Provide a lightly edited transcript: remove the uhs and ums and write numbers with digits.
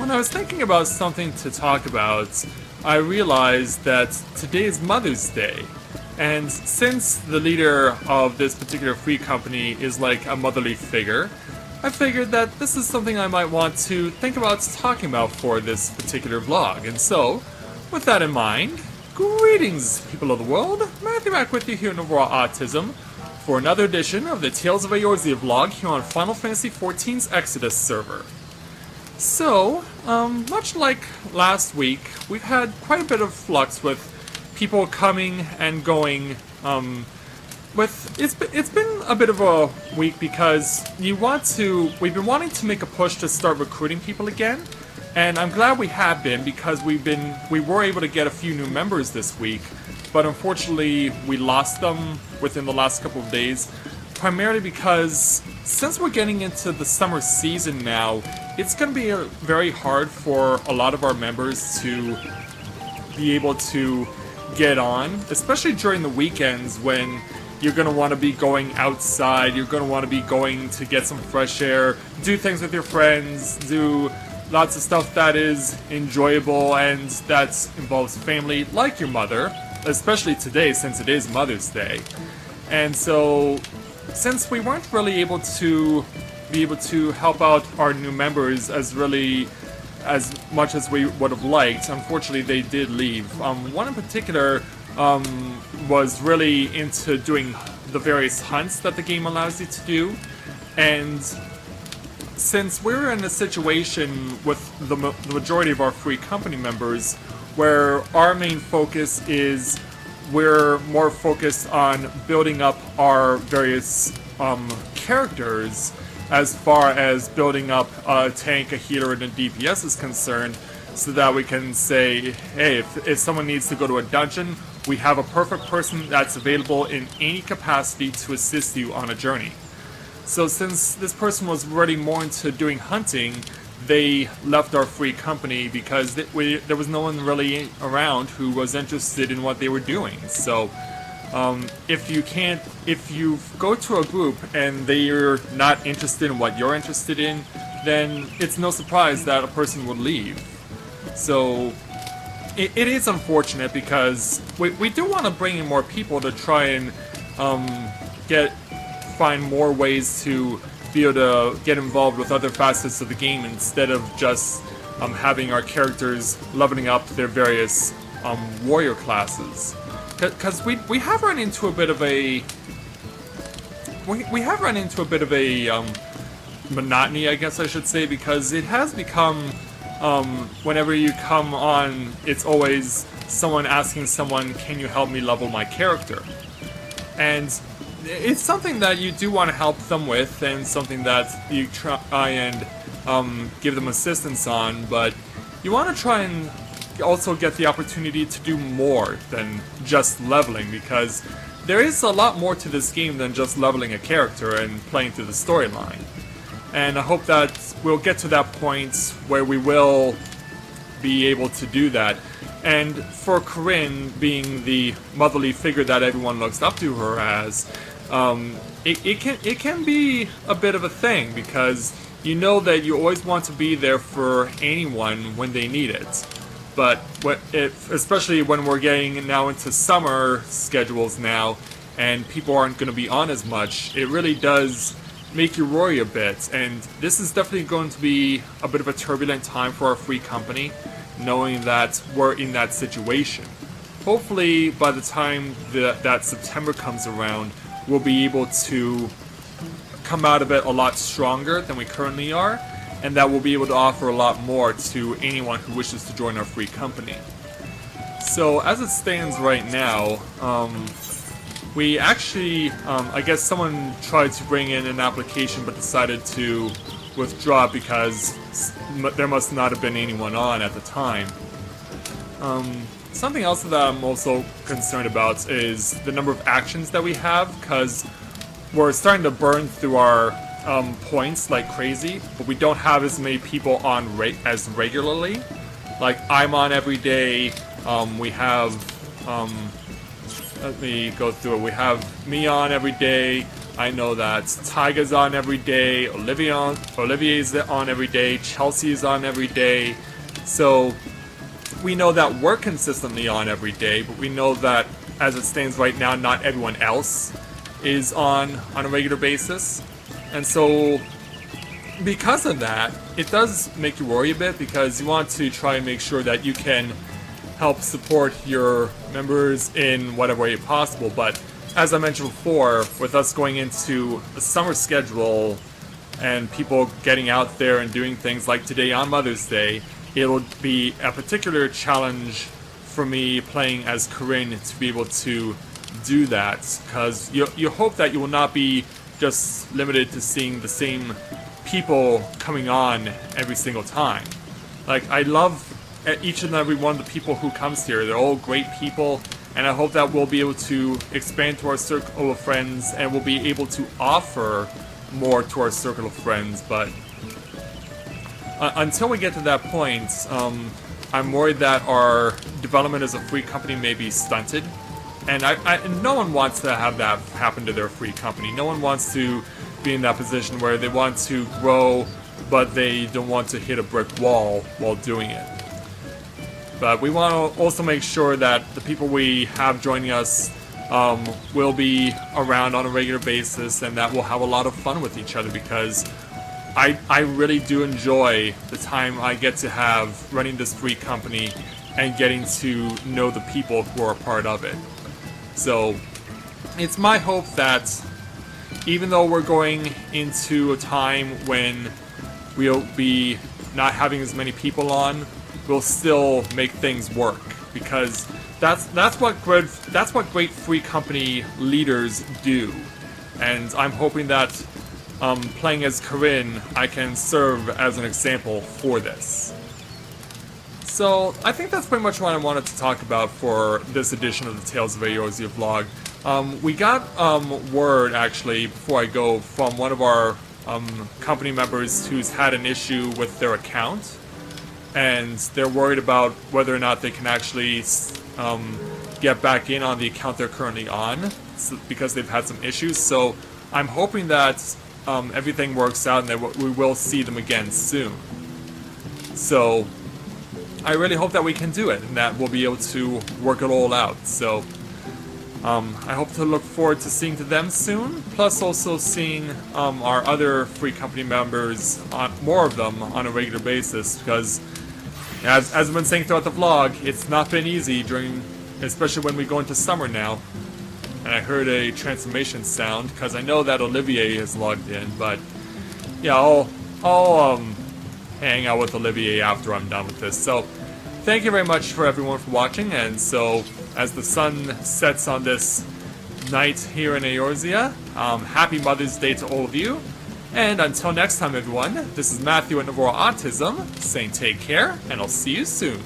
When I was thinking about something to talk about, I realized that today is Mother's Day. And since the leader of this particular free company is like a motherly figure, I figured that this is something I might want to think about talking about for this particular vlog. And so, with that in mind, greetings, people of the world. Matthew back with you here in Overall Autism for another edition of the Tales of Eorzea vlog here on Final Fantasy XIV's Exodus server. So, much like last week, we've had quite a bit of flux with people coming and going. It's been a bit of a week because we've been wanting to make a push to start recruiting people again, and I'm glad we have been because we were able to get a few new members this week, but unfortunately we lost them within the last couple of days, primarily because since we're getting into the summer season now, it's going to be very hard for a lot of our members to be able to get on, especially during the weekends when you're going to want to be going outside, you're going to want to be going to get some fresh air, do things with your friends, do lots of stuff that is enjoyable and that involves family, like your mother, especially today since it is Mother's Day. And so, since we weren't really able to help out our new members as much as we would have liked, unfortunately they did leave. One in particular was really into doing the various hunts that the game allows you to do, and since we're in a situation with the majority of our free company members where our main focus is we're more focused on building up our various characters as far as building up a tank, a healer, and a DPS is concerned, so that we can say, hey, if someone needs to go to a dungeon, we have a perfect person that's available in any capacity to assist you on a journey. So since this person was already more into doing hunting, they left our free company because there was no one really around who was interested in what they were doing. So if you go to a group and they're not interested in what you're interested in, then it's no surprise that a person would leave. So it is unfortunate because we do want to bring in more people to try and find more ways to be able to get involved with other facets of the game instead of just having our characters leveling up their various warrior classes. Because we have run into a bit of a monotony, I guess I should say, because it has become whenever you come on, it's always someone asking someone, can you help me level my character? And it's something that you do want to help them with, and something that you try and give them assistance on, but you want to try and also get the opportunity to do more than just leveling, because there is a lot more to this game than just leveling a character and playing through the storyline. And I hope that we'll get to that point where we will be able to do that. And for Corinne, being the motherly figure that everyone looks up to her as, it can be a bit of a thing, because you know that you always want to be there for anyone when they need it. But especially when we're getting now into summer schedules now, and people aren't going to be on as much, it really does make you worry a bit. And this is definitely going to be a bit of a turbulent time for our free company, knowing that we're in that situation. Hopefully, by the time that September comes around, we'll be able to come out of it a lot stronger than we currently are, and that we'll be able to offer a lot more to anyone who wishes to join our free company. So as it stands right now, we actually, I guess someone tried to bring in an application but decided to withdraw because there must not have been anyone on at the time. Something else that I'm also concerned about is the number of actions that we have, because we're starting to burn through our points like crazy, but we don't have as many people on as regularly. Like, I'm on every day. We have let me go through it. We have me on every day. I know that Tyga's on every day, Olivier's on every day, Chelsea's on every day. So we know that we're consistently on every day, but we know that as it stands right now, not everyone else is on a regular basis. And so because of that, it does make you worry a bit, because you want to try and make sure that you can help support your members in whatever way possible. But as I mentioned before, with us going into a summer schedule and people getting out there and doing things like today on Mother's Day, it'll be a particular challenge for me playing as Corinne to be able to do that, because you hope that you will not be just limited to seeing the same people coming on every single time. Like, I love each and every one of the people who comes here. They're all great people, and I hope that we'll be able to expand to our circle of friends and we'll be able to offer more to our circle of friends. But until we get to that point, I'm worried that our development as a free company may be stunted. And no one wants to have that happen to their free company. No one wants to be in that position where they want to grow, but they don't want to hit a brick wall while doing it. But we want to also make sure that the people we have joining us will be around on a regular basis, and that we'll have a lot of fun with each other, because I really do enjoy the time I get to have running this free company and getting to know the people who are a part of it. So it's my hope that even though we're going into a time when we'll be not having as many people on, we'll still make things work, because that's what great free company leaders do. And I'm hoping that playing as Corinne, I can serve as an example for this. So I think that's pretty much what I wanted to talk about for this edition of the Tales of Eorzea vlog. We got word, actually, before I go, from one of our company members who's had an issue with their account, and they're worried about whether or not they can actually get back in on the account they're currently on, because they've had some issues. So I'm hoping that everything works out and that we will see them again soon. So I really hope that we can do it and that we'll be able to work it all out. So I hope to look forward to seeing to them soon, plus also seeing our other free company members, more of them, on a regular basis, because as I've been saying throughout the vlog, it's not been easy especially when we go into summer now. And I heard a transformation sound, because I know that Olivier is logged in, but yeah, I'll hang out with Olivier after I'm done with this. So thank you very much for everyone for watching, and so as the sun sets on this night here in Eorzea, happy Mother's Day to all of you, and until next time everyone, this is Matthew at Navora Autism saying take care, and I'll see you soon.